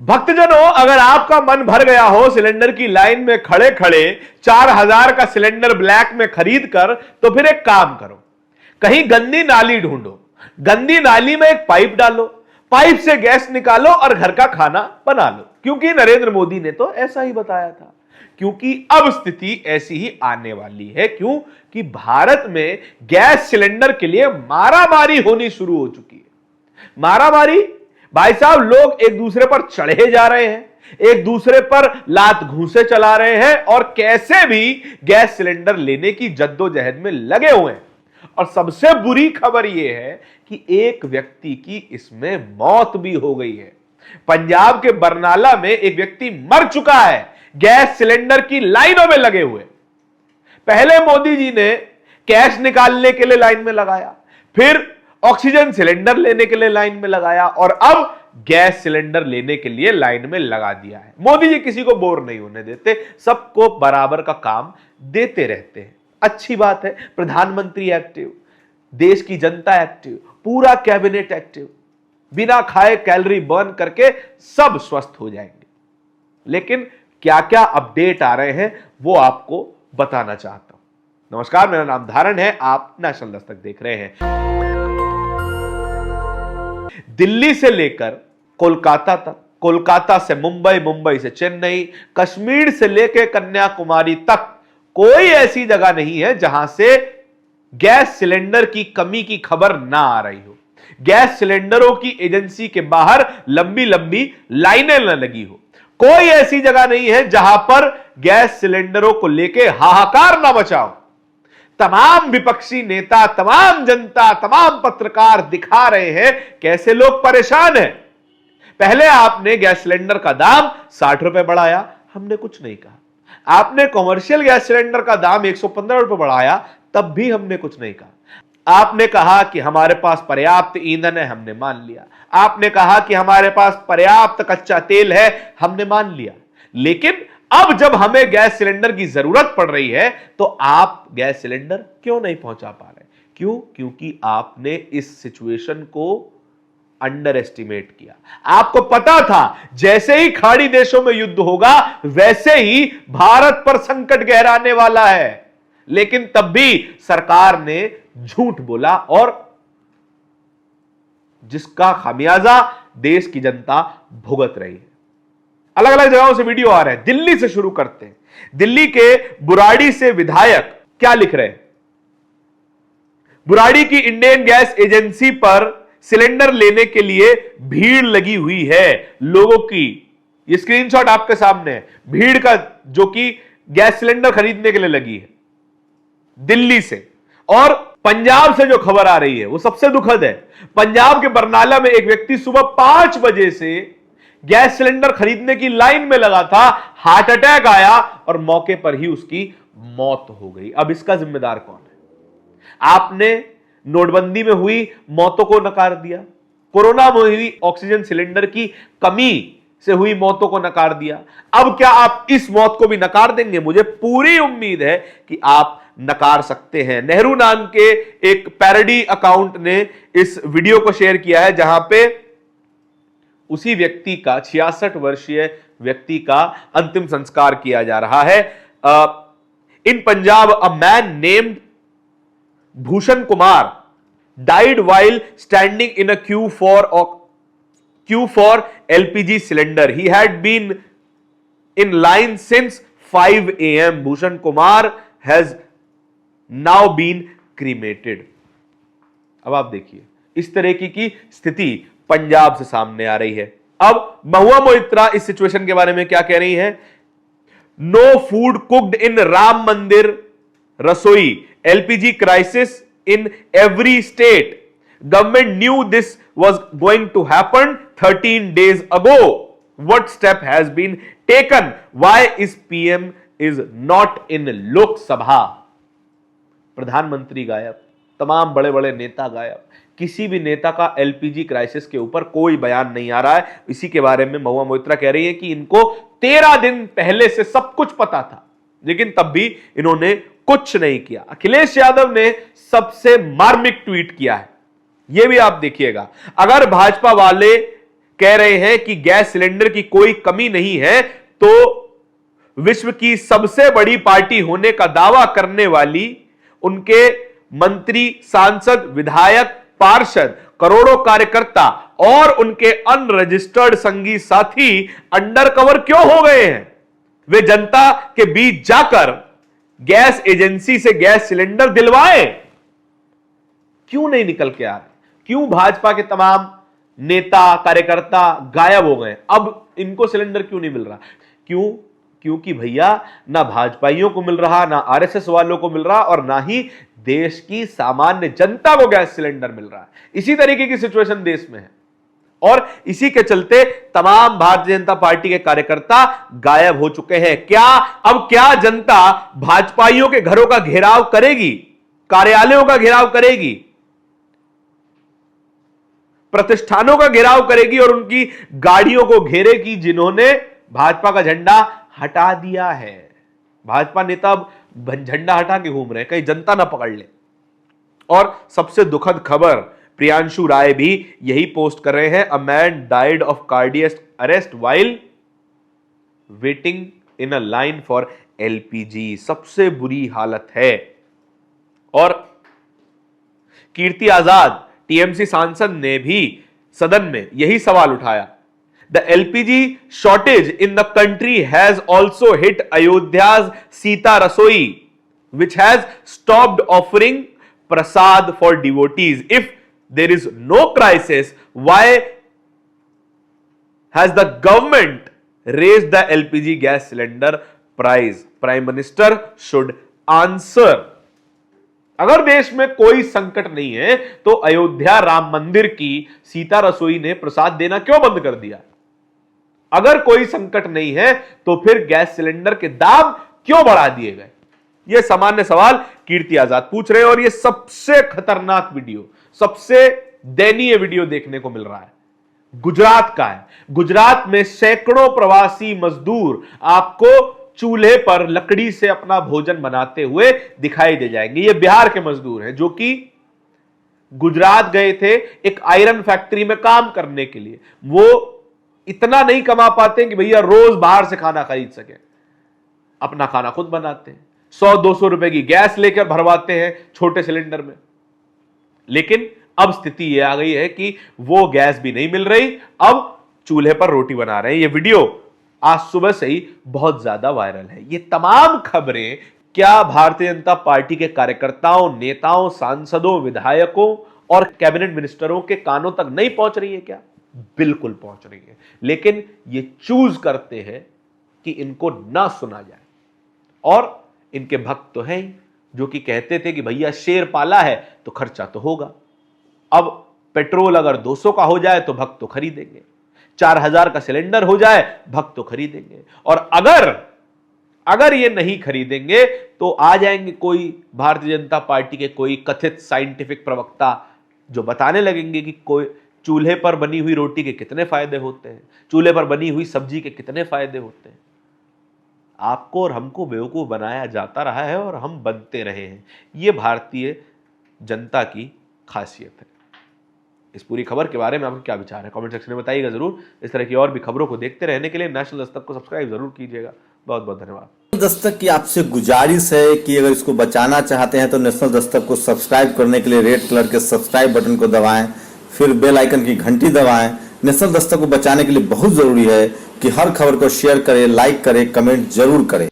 भक्तजनों, अगर आपका मन भर गया हो सिलेंडर की लाइन में खड़े खड़े 4000 का सिलेंडर ब्लैक में खरीद कर, तो फिर एक काम करो, कहीं गंदी नाली ढूंढो, गंदी नाली में एक पाइप डालो, पाइप से गैस निकालो और घर का खाना बना लो। क्योंकि नरेंद्र मोदी ने तो ऐसा ही बताया था। क्योंकि अब स्थिति ऐसी ही आने वाली है। क्यों? कि भारत में गैस सिलेंडर के लिए मारामारी होनी शुरू हो चुकी है। मारामारी भाई साहब, लोग एक दूसरे पर चढ़े जा रहे हैं, एक दूसरे पर लात घूंसे चला रहे हैं और कैसे भी गैस सिलेंडर लेने की जद्दोजहद में लगे हुए हैं। और सबसे बुरी खबर यह है कि एक व्यक्ति की इसमें मौत भी हो गई है। पंजाब के बरनाला में एक व्यक्ति मर चुका है गैस सिलेंडर की लाइनों में लगे हुए। पहले मोदी जी ने कैश निकालने के लिए लाइन में लगाया, फिर ऑक्सीजन सिलेंडर लेने के लिए लाइन में लगाया और अब गैस सिलेंडर लेने के लिए लाइन में लगा दिया है। मोदी जी किसी को बोर नहीं होने देते, सबको बराबर का काम देते रहते हैं। अच्छी बात है, प्रधानमंत्री एक्टिव, देश की जनता एक्टिव, पूरा कैबिनेट एक्टिव, बिना खाए कैलोरी बर्न करके सब स्वस्थ हो जाएंगे। लेकिन क्या क्या अपडेट आ रहे हैं वो आपको बताना चाहता हूं। नमस्कार, मेरा नाम धारण है, आप नेशनल दस्तक देख रहे हैं। दिल्ली से लेकर कोलकाता तक, कोलकाता से मुंबई, मुंबई से चेन्नई, कश्मीर से लेकर कन्याकुमारी तक कोई ऐसी जगह नहीं है जहां से गैस सिलेंडर की कमी की खबर ना आ रही हो, गैस सिलेंडरों की एजेंसी के बाहर लंबी लंबी लाइनें न लगी हो। कोई ऐसी जगह नहीं है जहां पर गैस सिलेंडरों को लेकर हाहाकार ना मचा हो। तमाम विपक्षी नेता, तमाम जनता, तमाम पत्रकार दिखा रहे हैं कैसे लोग परेशान हैं। पहले आपने गैस सिलेंडर का दाम 60 रुपए बढ़ाया, हमने कुछ नहीं कहा। आपने कॉमर्शियल गैस सिलेंडर का दाम 115 रुपए बढ़ाया, तब भी हमने कुछ नहीं कहा। आपने कहा कि हमारे पास पर्याप्त ईंधन है, हमने मान लिया। आपने कहा कि हमारे पास पर्याप्त कच्चा तेल है, हमने मान लिया। लेकिन अब जब हमें गैस सिलेंडर की जरूरत पड़ रही है तो आप गैस सिलेंडर क्यों नहीं पहुंचा पा रहे? क्यों? क्योंकि आपने इस सिचुएशन को अंडर एस्टिमेट किया। आपको पता था जैसे ही खाड़ी देशों में युद्ध होगा वैसे ही भारत पर संकट गहराने वाला है। लेकिन तब भी सरकार ने झूठ बोला और जिसका खामियाजा देश की जनता भुगत रही है। अलग अलग जगहों से वीडियो आ रहे हैं, दिल्ली से शुरू करते हैं। दिल्ली के बुराड़ी से विधायक क्या लिख रहे हैं? बुराड़ी की इंडियन गैस एजेंसी पर सिलेंडर लेने के लिए भीड़ लगी हुई है लोगों की। यह स्क्रीनशॉट आपके सामने है, भीड़ का, जो कि गैस सिलेंडर खरीदने के लिए लगी है दिल्ली से। और पंजाब से जो खबर आ रही है वो सबसे दुखद है। पंजाब के बरनाला में एक व्यक्ति सुबह 5 बजे से गैस सिलेंडर खरीदने की लाइन में लगा था, हार्ट अटैक आया और मौके पर ही उसकी मौत हो गई। अब इसका जिम्मेदार कौन है? आपने नोटबंदी में हुई मौतों को नकार दिया, कोरोना में हुई ऑक्सीजन सिलेंडर की कमी से हुई मौतों को नकार दिया। अब क्या आप इस मौत को भी नकार देंगे? मुझे पूरी उम्मीद है कि आप नकार सकते हैं। नेहरू नाम के एक पैरोडी अकाउंट ने इस वीडियो को शेयर किया है जहां पे उसी व्यक्ति का, 66 वर्षीय व्यक्ति का अंतिम संस्कार किया जा रहा है। In Punjab a man named Bhushan Kumar died while standing in a queue for LPG cylinder. He had been in line since 5 AM. Bhushan Kumar has now been cremated. अब आप देखिए, इस तरह की स्थिति पंजाब से सामने आ रही है। अब महुआ मोइत्रा इस सिचुएशन के बारे में क्या कह रही है? No food cooked in Ram Mandir रसोई, LPG crisis in every state. Government knew this was going to happen 13 days ago. What step has been taken? Why is PM is not in Lok Sabha? प्रधानमंत्री गायब, तमाम बड़े बड़े नेता गायब, किसी भी नेता का LPG क्राइसिस के ऊपर कोई बयान नहीं आ रहा है। इसी के बारे में महुआ मोइत्रा कह रही है कि इनको 13 दिन पहले से सब कुछ पता था, लेकिन तब भी इन्होंने कुछ नहीं किया। अखिलेश यादव ने सबसे मार्मिक ट्वीट किया है, यह भी आप देखिएगा। अगर भाजपा वाले कह रहे हैं कि गैस सिलेंडर की कोई कमी नहीं है, तो विश्व की सबसे बड़ी पार्टी होने का दावा करने वाली उनके मंत्री, सांसद, विधायक, पार्षद, करोड़ों कार्यकर्ता और उनके अनरजिस्टर्ड संगी साथी अंडर कवर क्यों हो गए हैं? वे जनता के बीच जाकर गैस एजेंसी से गैस सिलेंडर दिलवाए क्यों नहीं निकल के आ रहे? क्यों भाजपा के तमाम नेता, कार्यकर्ता गायब हो गए? अब इनको सिलेंडर क्यों नहीं मिल रहा? क्यों? क्योंकि भैया ना भाजपाइयों को मिल रहा, ना आरएसएस वालों को मिल रहा, और ना ही देश की सामान्य जनता को गैस सिलेंडर मिल रहा है। इसी तरीके की सिचुएशन देश में है, और इसी के चलते तमाम भारतीय जनता पार्टी के कार्यकर्ता गायब हो चुके हैं। अब क्या जनता भाजपाइयों के घरों का घेराव करेगी, कार्यालयों का घेराव करेगी, प्रतिष्ठानों का घेराव करेगी और उनकी गाड़ियों को घेरेगी जिन्होंने भाजपा का झंडा हटा दिया है? भाजपा नेता अब झंडा हटा के घूम रहे हैं, कहीं जनता ना पकड़ ले। और सबसे दुखद खबर, प्रियांशु राय भी यही पोस्ट कर रहे हैं, a man died of cardiac arrest while waiting in a line for LPG. सबसे बुरी हालत है। और कीर्ति आजाद टीएमसी सांसद ने भी सदन में यही सवाल उठाया। The LPG shortage in the country has also hit Ayodhya's Sita Rasoi, which has stopped offering prasad for devotees. If there is no crisis, why has the government raised the LPG gas cylinder price? Prime Minister should answer. अगर देश में कोई संकट नहीं है तो अयोध्या राम मंदिर की सीता रसोई ने प्रसाद देना क्यों बंद कर दिया? अगर कोई संकट नहीं है तो फिर गैस सिलेंडर के दाम क्यों बढ़ा दिए गए? यह सामान्य सवाल कीर्ति आजाद पूछ रहे हैं, और यह सबसे खतरनाक वीडियो, सबसे दयनीय वीडियो देखने को मिल रहा है गुजरात का है। गुजरात में सैकड़ों प्रवासी मजदूर आपको चूल्हे पर लकड़ी से अपना भोजन बनाते हुए दिखाई दे जाएंगे। ये बिहार के मजदूर हैं जो कि गुजरात गए थे एक आयरन फैक्ट्री में काम करने के लिए। वो इतना नहीं कमा पाते कि भैया रोज बाहर से खाना खरीद सके, अपना खाना खुद बनाते हैं। 100-200 रुपए की गैस लेकर भरवाते हैं छोटे सिलेंडर में। लेकिन अब स्थिति यह आ गई है कि वो गैस भी नहीं मिल रही, अब चूल्हे पर रोटी बना रहे हैं। ये वीडियो आज सुबह से ही बहुत ज्यादा वायरल है। ये तमाम खबरें क्या भारतीय जनता पार्टी के कार्यकर्ताओं, नेताओं, सांसदों, विधायकों और कैबिनेट मिनिस्टरों के कानों तक नहीं पहुंच रही है क्या? बिल्कुल पहुंच रही है, लेकिन ये चूज करते हैं कि इनको ना सुना जाए। और इनके भक्त तो हैं जो कि कहते थे कि भैया शेर पाला है तो खर्चा तो होगा। अब पेट्रोल अगर 200 का हो जाए तो भक्त तो खरीदेंगे, 4000 का सिलेंडर हो जाए भक्त तो खरीदेंगे। और अगर ये नहीं खरीदेंगे तो आ जाएंगे कोई भारतीय जनता पार्टी के कोई कथित साइंटिफिक प्रवक्ता जो बताने लगेंगे कि कोई चूल्हे पर बनी हुई रोटी के कितने फायदे होते हैं, चूल्हे पर बनी हुई सब्जी के कितने फायदे होते हैं। आपको और हमको बेवकूफ बनाया जाता रहा है और हम बनते रहे हैं। यह भारतीय जनता की खासियत है। इस पूरी खबर के बारे में आपका क्या विचार है कमेंट सेक्शन में बताइएगा जरूर। इस तरह की और भी खबरों को देखते रहने के लिए नेशनल दस्तक को सब्सक्राइब जरूर कीजिएगा। बहुत बहुत धन्यवाद। दस्तक की आपसे गुजारिश है कि अगर इसको बचाना चाहते हैं तो नेशनल दस्तक को सब्सक्राइब करने के लिए रेड कलर के सब्सक्राइब बटन को दबाएं, फिर बेल आइकन की घंटी दबाएं। नेशनल दस्तक को बचाने के लिए बहुत जरूरी है कि हर खबर को शेयर करें, लाइक करें, कमेंट जरूर करें।